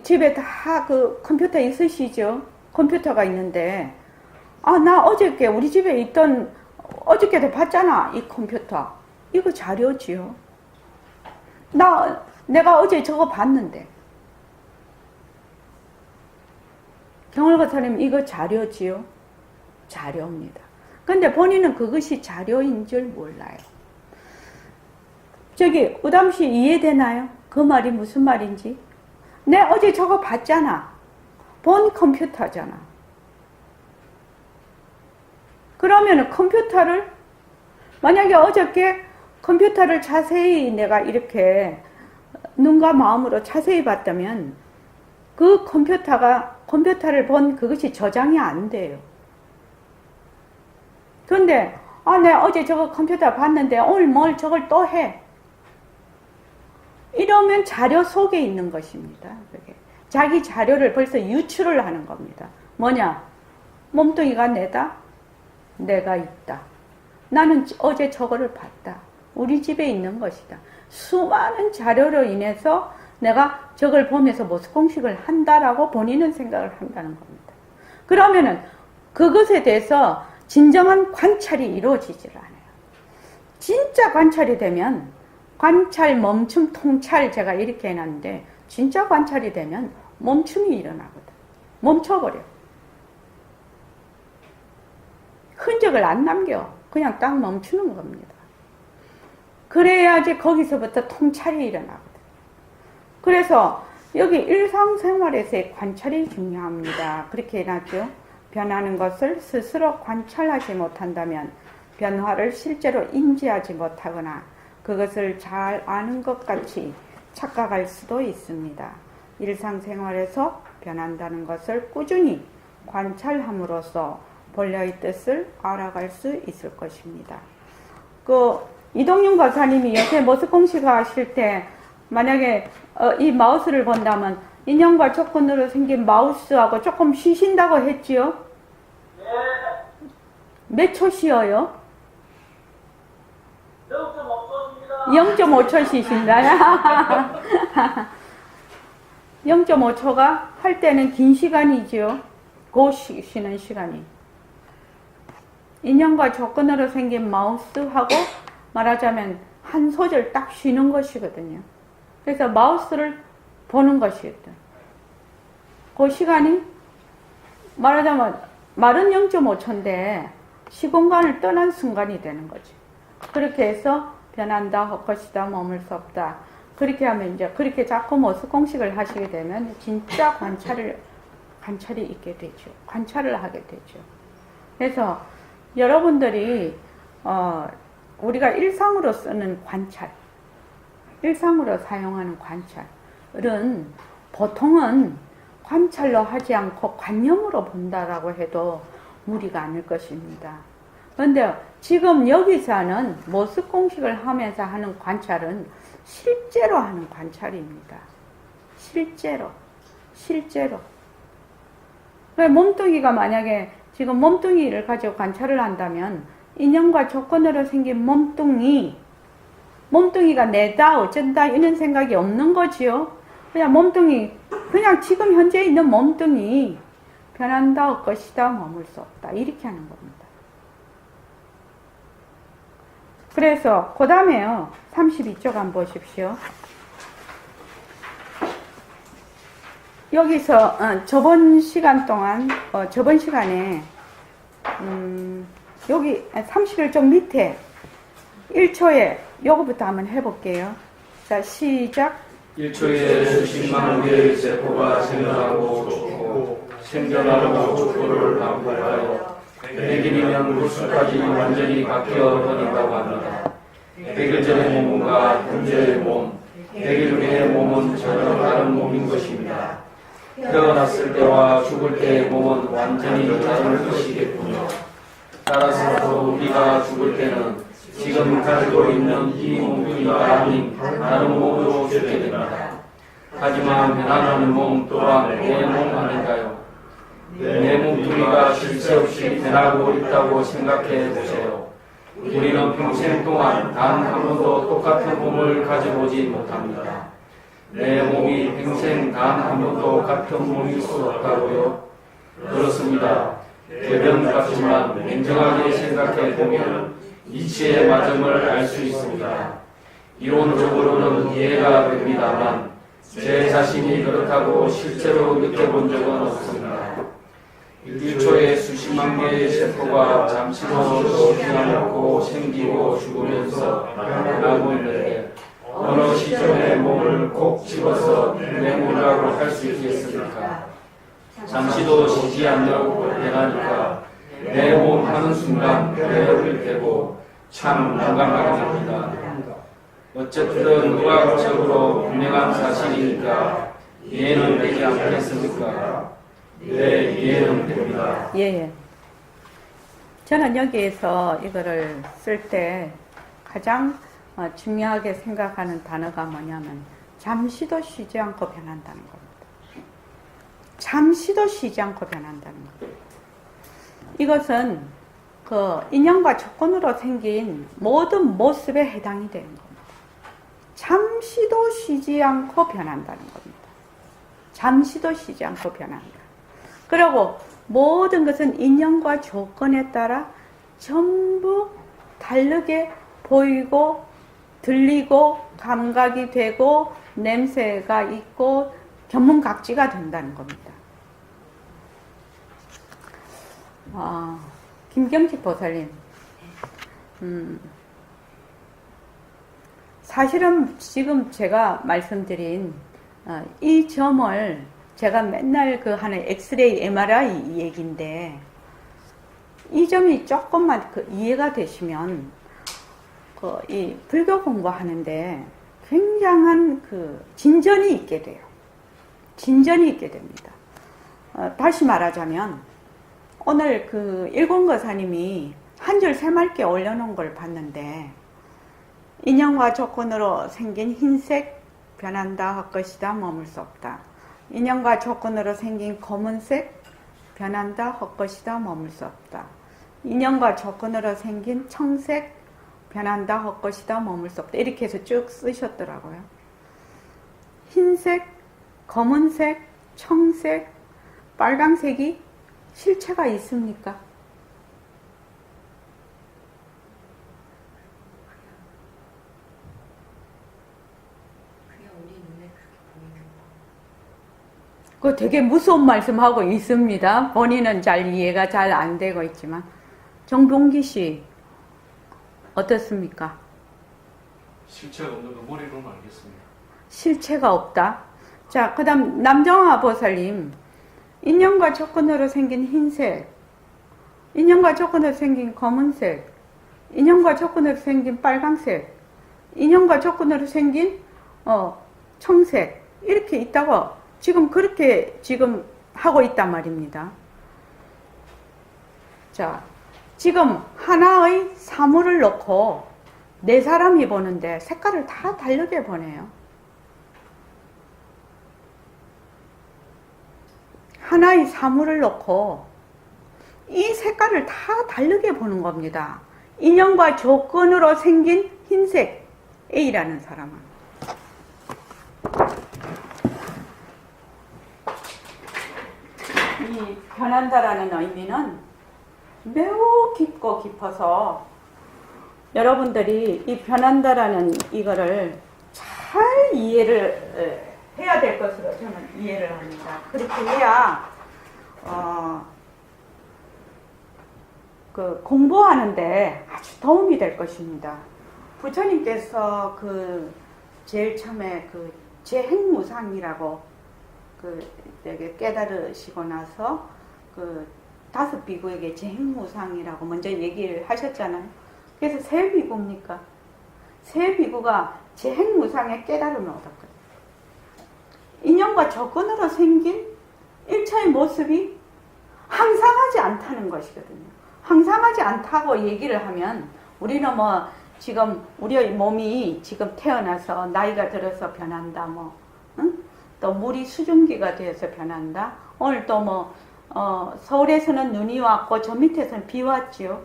집에 다 컴퓨터 있으시죠? 컴퓨터가 있는데, 아, 나 어저께 우리 집에 있던, 어저께도 봤잖아, 이 컴퓨터. 이거 자료지요. 내가 어제 저거 봤는데. 경월거사님, 이거 자료지요? 자료입니다. 근데 본인은 그것이 자료인 줄 몰라요. 저기 우담씨 이해되나요? 그 말이 무슨 말인지? 내 어제 저거 봤잖아. 본 컴퓨터잖아. 그러면 컴퓨터를, 만약에 어저께 컴퓨터를 자세히 내가 이렇게 눈과 마음으로 자세히 봤다면 그 컴퓨터를 본 그것이 저장이 안 돼요. 그런데 아, 내가 어제 저거 컴퓨터 봤는데 오늘 뭘 저걸 또 해. 이러면 자료 속에 있는 것입니다. 그게. 자기 자료를 벌써 유출을 하는 겁니다. 뭐냐? 몸뚱이가 내다? 내가 있다. 나는 어제 저거를 봤다. 우리 집에 있는 것이다. 수많은 자료로 인해서 내가 저걸 보면서 모습공식을 한다라고 본인은 생각을 한다는 겁니다. 그러면은 그것에 대해서 진정한 관찰이 이루어지질 않아요. 진짜 관찰이 되면 관찰, 멈춤, 통찰 제가 이렇게 해놨는데 진짜 관찰이 되면 멈춤이 일어나거든. 멈춰버려. 흔적을 안 남겨. 그냥 딱 멈추는 겁니다. 그래야지 거기서부터 통찰이 일어나거든. 그래서 여기 일상생활에서의 관찰이 중요합니다. 그렇게 해놨죠. 변하는 것을 스스로 관찰하지 못한다면 변화를 실제로 인지하지 못하거나 그것을 잘 아는 것 같이 착각할 수도 있습니다. 일상생활에서 변한다는 것을 꾸준히 관찰함으로써 본래의 뜻을 알아갈 수 있을 것입니다. 이동윤 거사님이 요새 모습공식 하실 때 만약에 이 마우스를 본다면 인형과 조건으로 생긴 마우스하고 조금 쉬신다고 했지요? 네. 몇 초 쉬어요? 0.5초입니다. 0.5초 쉬신다. 0.5초가 할 때는 긴 시간이지요. 쉬는 시간이. 인연과 조건으로 생긴 마우스하고 말하자면 한 소절 딱 쉬는 것이거든요. 그래서 마우스를 보는 것이거든. 그 시간이 말하자면 말은 0.5초인데 시공간을 떠난 순간이 되는 거지. 그렇게 해서 변한다, 헛것이다, 머물 수 없다. 그렇게 하면 이제 그렇게 자꾸 모습 공식을 하시게 되면 진짜 관찰이 있게 되죠. 관찰을 하게 되죠. 그래서 여러분들이 우리가 일상으로 쓰는 관찰, 일상으로 사용하는 관찰은 보통은 관찰로 하지 않고 관념으로 본다라고 해도 무리가 아닐 것입니다. 그런데 지금 여기서는 모습 공식을 하면서 하는 관찰은 실제로 하는 관찰입니다. 실제로. 몸뚱이가 만약에 지금 몸뚱이를 가지고 관찰을 한다면 인연과 조건으로 생긴 몸뚱이가 내다 어쩐다 이런 생각이 없는 거지요. 그냥 몸뚱이, 그냥 지금 현재 있는 몸뚱이 변한다, 엇것이다, 머물 수 없다 이렇게 하는 겁니다. 그래서 그 다음에요 32쪽 한번 보십시오. 여기서 저번 시간에 여기 31쪽 밑에 1초에 요거부터 한번 해볼게요. 자, 시작. 1초에 수십만 개의 세포가 생겨나고 죽고 생겨나고 죽고를 반복하여 100일이면 물수까지 완전히 바뀌어 버린다고 합니다. 100일 전의 몸과 현재의 몸, 100일 후의 몸은 전혀 다른 몸인 것입니다. 태어났을 때와 죽을 때의 몸은 완전히 다른 것이겠군요. 따라서 우리가 죽을 때는 지금 가지고 있는 이 몸뚱이가 아닌 다른 몸으로 죽게 됩니다. 하지만 변화하는 몸 또한 내 몸 아닌가요? 내 몸뚱이가 실체 없이 변하고 있다고 생각해 보세요. 우리는 평생 동안 단 한 번도 똑같은 몸을 가져보지 못합니다. 내 몸이 평생 단 한 번도 같은 몸일 수 없다고요? 그렇습니다. 대변 같지만 냉정하게 생각해 보면 이치의 마점을 알 수 있습니다. 이론적으로는 이해가 됩니다만 제 자신이 그렇다고 실제로 느껴본 적은 없습니다. 1초에 수십만 개의 세포가 잠시도 쉬지 않고 생기고 죽으면서 변하고 있는데 어느 시점에 몸을 콕 집어서 내 몸이라고 할 수 있겠습니까? 잠시도 쉬지 않냐고 변하니까 내 몸 하는 순간 배어릴 테고 참 난감하게 됩니다. 어쨌든 의학적으로 분명한 사실이니까 이해는 되지 않겠습니까? 네, 이해는 됩니다. 예. 저는 여기에서 이거를 쓸 때 가장 중요하게 생각하는 단어가 뭐냐면 잠시도 쉬지 않고 변한다는 겁니다. 잠시도 쉬지 않고 변한다는 겁니다. 이것은 그 인연과 조건으로 생긴 모든 모습에 해당이 되는 겁니다. 잠시도 쉬지 않고 변한다는 겁니다. 잠시도 쉬지 않고 변한다. 그리고 모든 것은 인연과 조건에 따라 전부 다르게 보이고 들리고 감각이 되고 냄새가 있고 견문각지가 된다는 겁니다. 김경식 보살님, 사실은 지금 제가 말씀드린 이 점을 제가 맨날 하는 엑스레이 MRI 이 얘기인데 이 점이 조금만 이해가 되시면 이 불교 공부하는데 굉장한 진전이 있게 돼요. 진전이 있게 됩니다. 다시 말하자면 오늘 일공거사님이 한 줄 새맑게 올려놓은 걸 봤는데 인연과 조건으로 생긴 흰색 변한다 할 것이다 머물 수 없다. 인연과 조건으로 생긴 검은색 변한다 할 것이다 머물 수 없다. 인연과 조건으로 생긴 청색 변한다 할 것이다 머물 수 없다. 이렇게 해서 쭉 쓰셨더라고요. 흰색 검은색, 청색, 빨강색이 실체가 있습니까? 그냥 우리 눈에 그렇게 보이는 거. 그 되게 무서운 말씀하고 있습니다. 본인은 잘 이해가 잘 안 되고 있지만. 정봉기 씨, 어떻습니까? 실체가 없는 거 머리로는 알겠습니다. 실체가 없다. 자, 그 다음 남정화 보살님, 인연과 조건으로 생긴 흰색, 인연과 조건으로 생긴 검은색, 인연과 조건으로 생긴 빨강색, 인연과 조건으로 생긴 청색, 이렇게 있다고 지금 그렇게 지금 하고 있단 말입니다. 자, 지금 하나의 사물을 놓고 네 사람이 보는데 색깔을 다 다르게 보네요. 하나의 사물을 놓고 이 색깔을 다 다르게 보는 겁니다. 인연과 조건으로 생긴 흰색 A라는 사람은. 이 변한다라는 의미는 매우 깊고 깊어서 여러분들이 이 변한다라는 이거를 잘 이해를 해야 될 것으로 저는 이해를 합니다. 그렇게 해야 그 공부하는데 아주 도움이 될 것입니다. 부처님께서 그 제일 처음에 그 제행무상이라고 그 되게 깨달으시고 나서 그 5 비구에게 제행무상이라고 먼저 얘기를 하셨잖아요. 그래서 세 비구입니까? 세 비구가 제행무상의 깨달음을 얻었거든요. 인연과 조건으로 생긴 일체의 모습이 항상하지 않다는 것이거든요. 항상하지 않다고 얘기를 하면 우리는 뭐 지금 우리의 몸이 지금 태어나서 나이가 들어서 변한다, 뭐, 응? 또 물이 수증기가 되어서 변한다. 오늘 또 뭐 서울에서는 눈이 왔고 저 밑에서는 비 왔지요.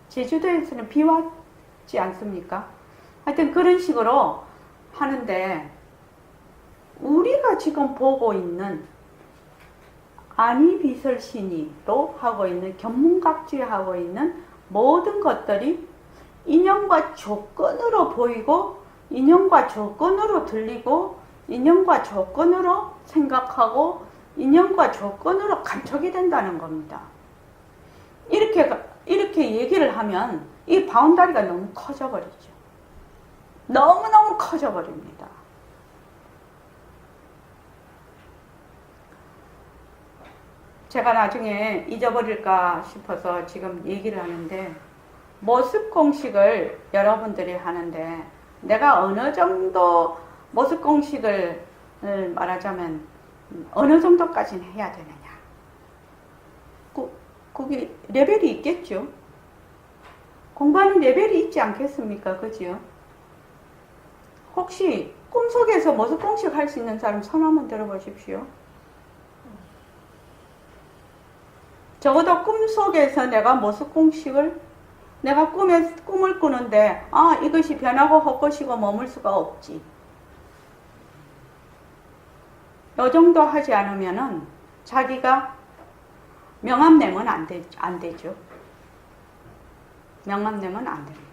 제주도에서는 비 왔지 않습니까? 하여튼 그런 식으로 하는데 우리가 지금 보고 있는 안이비설신이 또 하고 있는 견문각주에 하고 있는 모든 것들이 인연과 조건으로 보이고 인연과 조건으로 들리고 인연과 조건으로 생각하고 인연과 조건으로 간척이 된다는 겁니다. 이렇게 얘기를 하면 이 바운다리가 너무 커져버리죠. 너무너무 커져버립니다. 제가 나중에 잊어버릴까 싶어서 지금 얘기를 하는데 모습 공식을 여러분들이 하는데 내가 어느 정도 모습 공식을 말하자면 어느 정도까지는 해야 되느냐. 거기 레벨이 있겠죠. 공부하는 레벨이 있지 않겠습니까? 그죠? 혹시 꿈속에서 모습 공식 할 수 있는 사람 손 한번 들어보십시오. 적어도 꿈속에서 내가 모습 공식을 내가 꿈을 꾸는데 이것이 변하고 헛것이고 머물 수가 없지. 이 정도 하지 않으면은 자기가 명함내면 안 되죠. 명함내면 안 됩니다.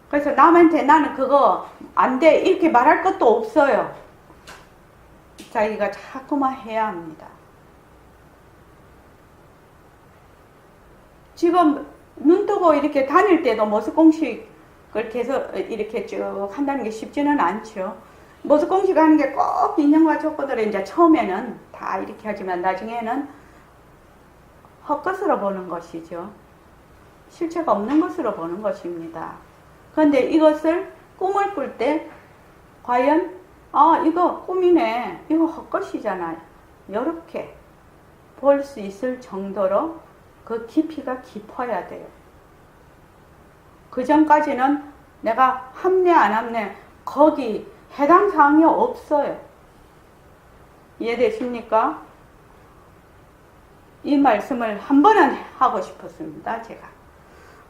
그래서 남한테 나는 그거 안 돼 이렇게 말할 것도 없어요. 자기가 자꾸만 해야 합니다. 지금 눈 뜨고 이렇게 다닐 때도 모습 공식을 계속 이렇게 쭉 한다는 게 쉽지는 않죠. 모습 공식 하는 게 꼭 인연과 조건으로 이제 처음에는 다 이렇게 하지만 나중에는 헛것으로 보는 것이죠. 실체가 없는 것으로 보는 것입니다. 그런데 이것을 꿈을 꿀 때 과연 이거 꿈이네, 이거 헛것이잖아요. 이렇게 볼 수 있을 정도로 그 깊이가 깊어야 돼요. 그 전까지는 내가 합내 안 합내 거기 해당 사항이 없어요. 이해되십니까? 이 말씀을 한 번은 하고 싶었습니다, 제가.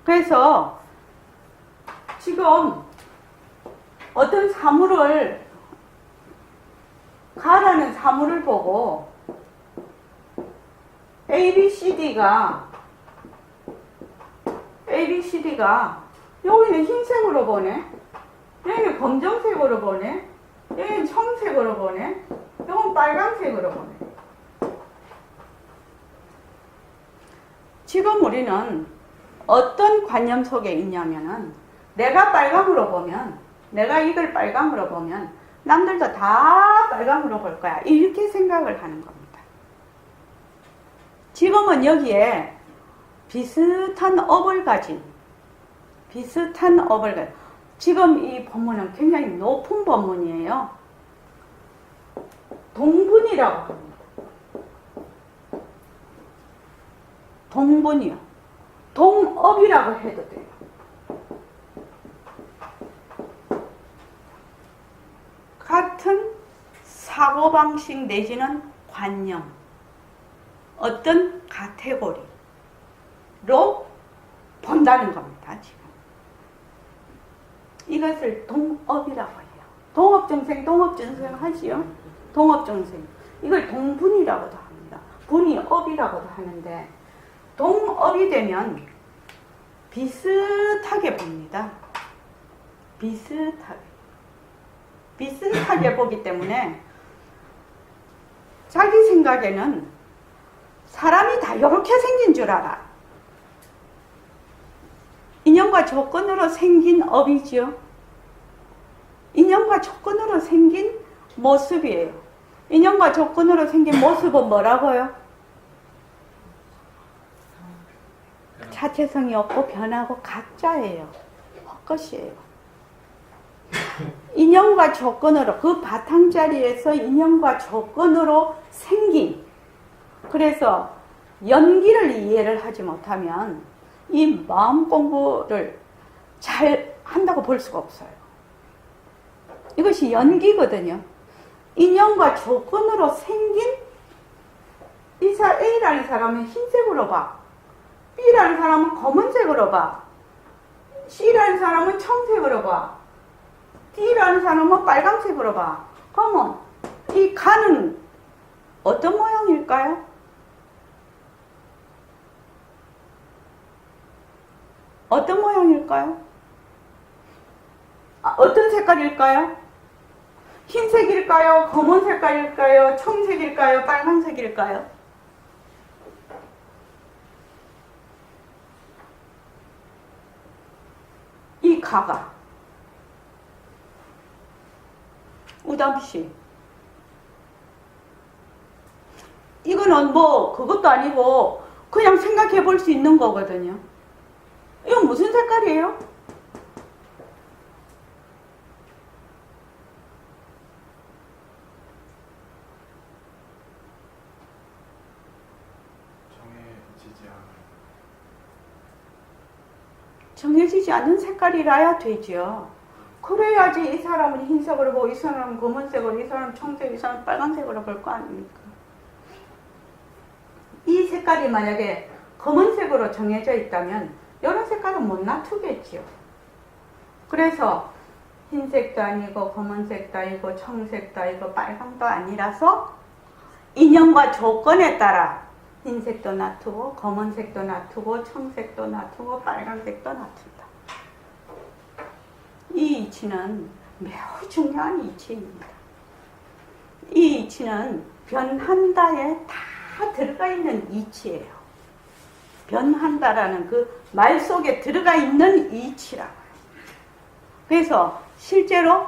그래서 지금 어떤 사물을 가라는 사물을 보고 ABCD가 여기는 흰색으로 보네, 여기는 검정색으로 보네, 여기는 청색으로 보네, 이건 빨간색으로 보네. 지금 우리는 어떤 관념 속에 있냐면은 내가 빨강으로 보면, 내가 이걸 빨강으로 보면 남들도 다 빨강으로 볼 거야, 이렇게 생각을 하는 겁니다. 지금은 여기에 비슷한 업을 가진 지금 이 본문은 굉장히 높은 본문이에요. 동분이라고 합니다. 동분이요. 동업이라고 해도 돼요. 같은 사고방식 내지는 관념, 어떤 카테고리로 본다는 겁니다. 지금 이것을 동업이라고 해요. 동업정생 하지요. 동업정생. 이걸 동분이라고도 합니다. 분이 업이라고도 하는데, 동업이 되면 비슷하게 봅니다. 비슷하게 보기 때문에 자기 생각에는 사람이 다 이렇게 생긴 줄 알아. 인연과 조건으로 생긴 업이지요. 인연과 조건으로 생긴 모습이에요. 인연과 조건으로 생긴 모습은 뭐라고요? 자체성이 없고 변하고 가짜예요. 헛것이에요. 인연과 조건으로, 그 바탕자리에서 인연과 조건으로 생긴, 그래서 연기를 이해를 하지 못하면 이 마음 공부를 잘 한다고 볼 수가 없어요. 이것이 연기거든요. 인연과 조건으로 생긴 A라는 사람은 흰색으로 봐, B라는 사람은 검은색으로 봐, C라는 사람은 청색으로 봐, D라는 사람은 빨강색으로 봐. 그러면 이 가는 어떤 모양일까요? 어떤 모양일까요? 어떤 색깔일까요? 흰색일까요? 검은 색깔일까요? 청색일까요? 빨간색일까요? 이 가가 우담씨, 이거는 뭐 그것도 아니고 그냥 생각해 볼 수 있는 거거든요. 이건 무슨 색깔이에요? 정해지지 않은 색깔이라야 되죠. 그래야지 이 사람은 흰색으로 보고, 이 사람은 검은색으로, 이 사람은 청색, 이 사람은 빨간색으로 볼 거 아닙니까? 이 색깔이 만약에 검은색으로 정해져 있다면 이런 색깔은 못 놔두겠지요. 그래서 흰색도 아니고 검은색도 아니고 청색도 아니고 빨강도 아니라서 인연과 조건에 따라 흰색도 놔두고 검은색도 놔두고 청색도 놔두고 빨간색도 놔둔다. 이 이치는 매우 중요한 이치입니다. 이 이치는 변한다에 다 들어가 있는 이치예요. 변한다라는 그 말 속에 들어가 있는 이치라고요. 그래서 실제로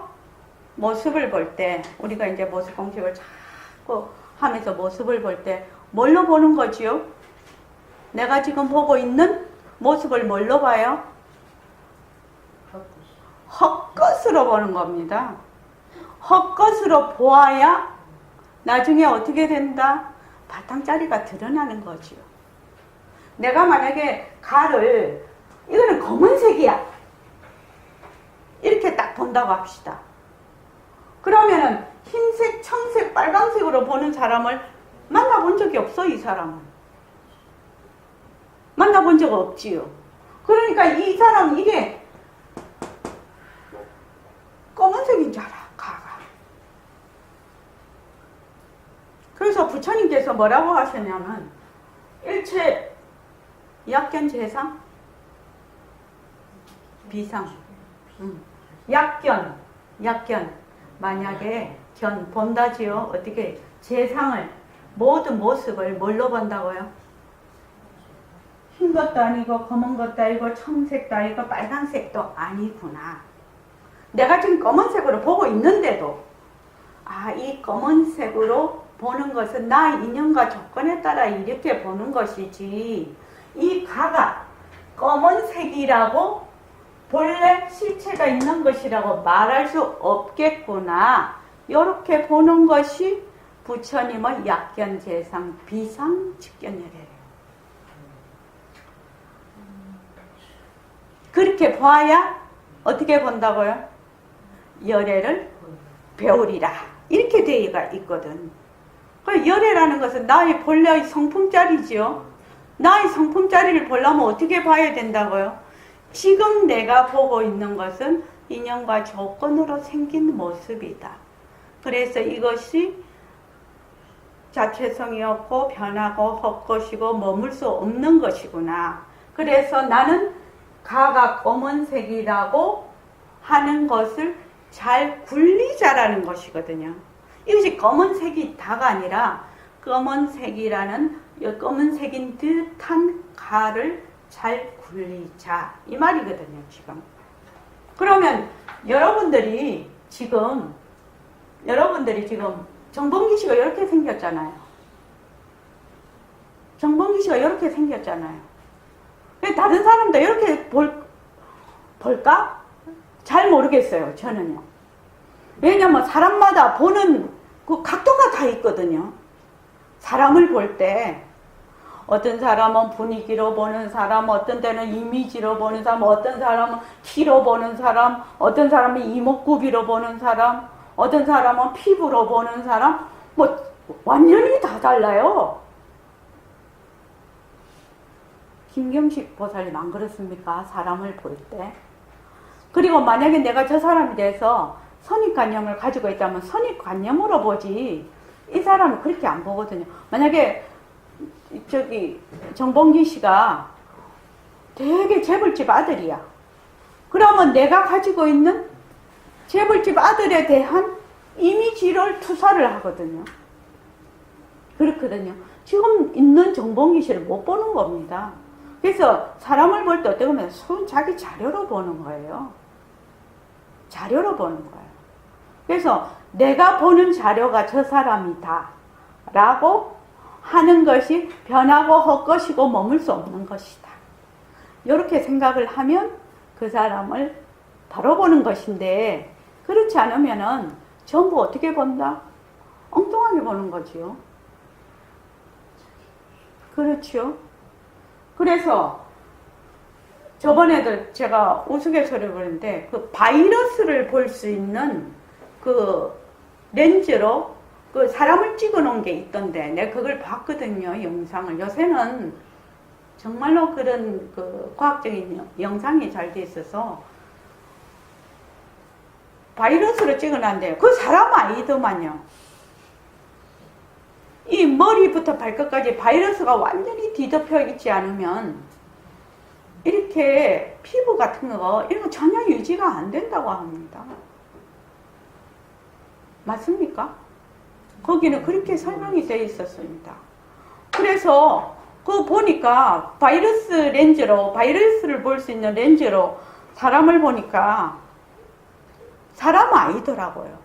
모습을 볼 때, 우리가 이제 모습 공식을 자꾸 하면서 모습을 볼 때 뭘로 보는 거지요? 내가 지금 보고 있는 모습을 뭘로 봐요? 헛것으로 보는 겁니다. 헛것으로 보아야 나중에 어떻게 된다? 바탕자리가 드러나는 거지요. 내가 만약에 가를, 이거는 검은색이야, 이렇게 딱 본다고 합시다. 그러면은 흰색, 청색, 빨간색으로 보는 사람을 만나본 적이 없어. 이 사람은 만나본 적 없지요. 그러니까 이 사람, 이게 검은색인 줄 알아, 가가. 부처님께서 뭐라고 하셨냐면 일체 약견 재상 비상 약견 만약에 견 본다지요. 어떻게 재상을 모든 모습을 뭘로 본다고요? 흰 것도 아니고 검은 것도 아니고 청색도 아니고 빨간색도 아니구나. 내가 지금 검은색으로 보고 있는데도 이 검은색으로 보는 것은 나의 인연과 조건에 따라 이렇게 보는 것이지 이 가가 검은색이라고 본래 실체가 있는 것이라고 말할 수 없겠구나. 이렇게 보는 것이 부처님의 약견재상 비상직견열애예요. 그렇게 봐야 어떻게 본다고요? 열애를 배우리라. 이렇게 되어가 있거든. 열애라는 것은 나의 본래의 성품짜리지요. 나의 성품짜리를 보려면 어떻게 봐야 된다고요? 지금 내가 보고 있는 것은 인연과 조건으로 생긴 모습이다. 그래서 이것이 자체성이 없고 변하고 헛것이고 머물 수 없는 것이구나. 그래서 나는 가가 검은색이라고 하는 것을 잘 굴리자라는 것이거든요. 이것이 검은색이 다가 아니라 검은색이라는 검은색인 듯한 가를 잘 굴리자 이 말이거든요. 지금 그러면 여러분들이 지금 정봉기 씨가 이렇게 생겼잖아요. 정봉기 씨가 이렇게 생겼잖아요. 다른 사람도 이렇게 볼까? 잘 모르겠어요. 저는요. 왜냐면 사람마다 보는 그 각도가 다 있거든요. 사람을 볼 때 어떤 사람은 분위기로 보는 사람, 어떤 때는 이미지로 보는 사람, 어떤 사람은 키로 보는 사람, 어떤 사람은 이목구비로 보는 사람, 어떤 사람은 피부로 보는 사람, 뭐 완전히 다 달라요. 김경식 보살님 안 그렇습니까? 사람을 볼 때. 그리고 만약에 내가 저 사람에 대해서 선입관념을 가지고 있다면 선입관념으로 보지 이 사람은 그렇게 안 보거든요. 만약에 정봉기 씨가 되게 재벌집 아들이야. 그러면 내가 가지고 있는 재벌집 아들에 대한 이미지를 투사를 하거든요. 그렇거든요. 지금 있는 정봉기 씨를 못 보는 겁니다. 그래서 사람을 볼 때 어떻게 보면 자기 자료로 보는 거예요. 자료로 보는 거예요. 그래서 내가 보는 자료가 저 사람이다 라고 하는 것이 변하고 헛것이고 머물 수 없는 것이다. 이렇게 생각을 하면 그 사람을 바로 보는 것인데 그렇지 않으면은 전부 어떻게 본다? 엉뚱하게 보는 거지요. 그렇죠. 그래서 저번에도 제가 우스갯소리를 보는데 그 바이러스를 볼 수 있는 그 렌즈로 그 사람을 찍어 놓은 게 있던데 내가 그걸 봤거든요. 영상을. 요새는 정말로 그런 그 과학적인 영상이 잘 돼 있어서 바이러스를 찍어 놨는데 그 사람 아니더만요. 이 머리부터 발끝까지 바이러스가 완전히 뒤덮여 있지 않으면 이렇게 피부 같은 거 이런 거 전혀 유지가 안 된다고 합니다. 맞습니까? 거기는 그렇게 설명이 되어 있었습니다. 그래서 그거 보니까 바이러스 렌즈로 바이러스를 볼 수 있는 렌즈로 사람을 보니까 사람 아니더라고요.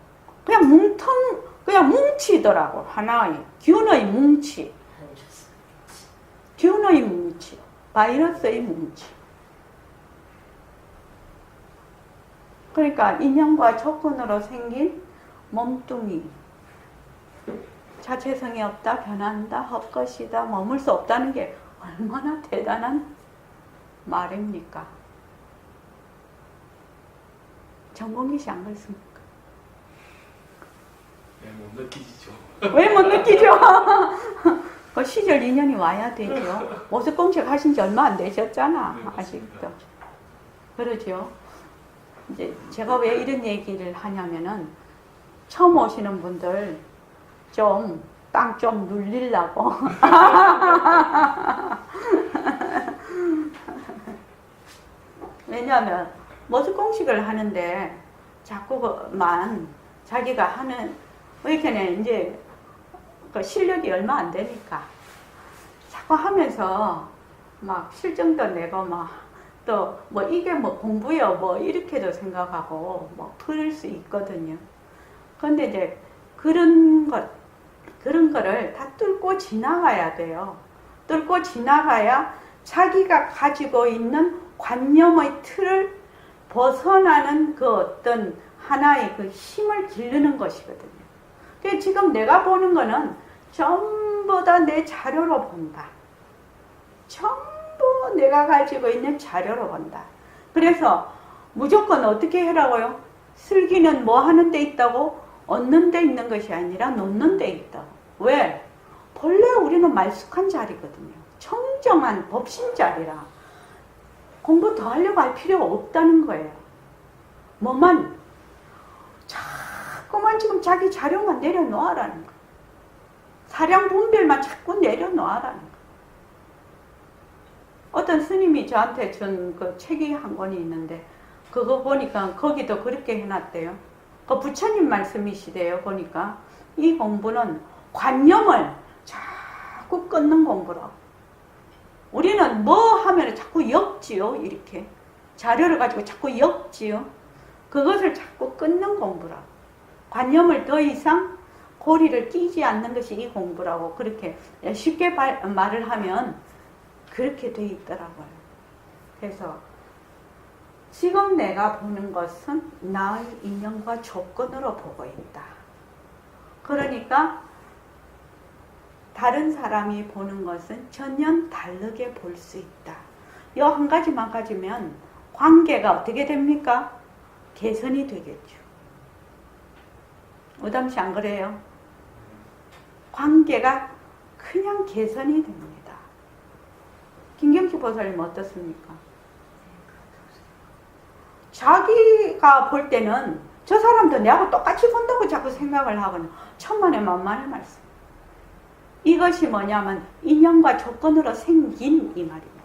그냥 뭉치더라고. 하나의 균의 뭉치. 균의 뭉치. 바이러스의 뭉치. 그러니까 인연과 조건으로 생긴 몸뚱이. 자체성이 없다, 변한다, 헛것이다, 머물 수 없다는 게 얼마나 대단한 말입니까? 정봉기 씨 안 그렇습니까? 못 느끼시죠? 왜 못 느끼죠? 그 시절 인연이 와야 되죠. 모습공책 하신 지 얼마 안 되셨잖아. 아직도. 그러죠. 이제 제가 왜 이런 얘기를 하냐면은 처음 오시는 분들 좀 땅 좀 눌리려고. 왜냐하면 모습 공식을 하는데 자꾸만 자기가 하는 의견에 이제 그 실력이 얼마 안 되니까 자꾸 하면서 막 실증도 내고 막 또 뭐 이게 뭐 공부요 뭐 이렇게도 생각하고 뭐 그럴 수 있거든요. 그런데 이제 그런 거를 다 뚫고 지나가야 돼요. 뚫고 지나가야 자기가 가지고 있는 관념의 틀을 벗어나는 그 어떤 하나의 그 힘을 기르는 것이거든요. 그래서 지금 내가 보는 거는 전부 다 내 자료로 본다. 전부 내가 가지고 있는 자료로 본다. 그래서 무조건 어떻게 해라고요? 슬기는 뭐 하는 데 있다고? 얻는 데 있는 것이 아니라 놓는 데 있다고. 왜? 본래 우리는 말쑥한 자리거든요. 청정한 법신 자리라. 공부 더 하려고 할 필요가 없다는 거예요. 뭐만 자꾸만 지금 자기 자료만 내려놓으라는 거예요. 사량 분별만 자꾸 내려놓으라는 거예요. 어떤 스님이 저한테 준 그 책이 한 권이 있는데 그거 보니까 거기도 그렇게 해놨대요. 그 부처님 말씀이시대요. 보니까 이 공부는 관념을 자꾸 끊는 공부라고. 우리는 뭐 하면 자꾸 엮지요. 이렇게 자료를 가지고 자꾸 엮지요. 그것을 자꾸 끊는 공부라고. 관념을 더 이상 고리를 끼지 않는 것이 이 공부라고. 그렇게 쉽게 말을 하면 그렇게 돼 있더라고요. 그래서 지금 내가 보는 것은 나의 인연과 조건으로 보고 있다. 그러니까 다른 사람이 보는 것은 전혀 다르게 볼 수 있다. 이 한 가지만 가지면 관계가 어떻게 됩니까? 개선이 되겠죠. 오담씨 안 그래요? 관계가 그냥 개선이 됩니다. 김경식 보살님 어떻습니까? 자기가 볼 때는 저 사람도 내하고 똑같이 본다고 자꾸 생각을 하거든요. 천만의 만만의 말씀. 이것이 뭐냐면 인연과 조건으로 생긴 이 말입니다.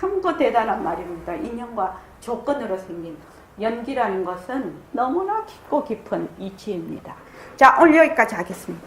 참고 대단한 말입니다. 인연과 조건으로 생긴 연기라는 것은 너무나 깊고 깊은 이치입니다. 자, 오늘 여기까지 하겠습니다.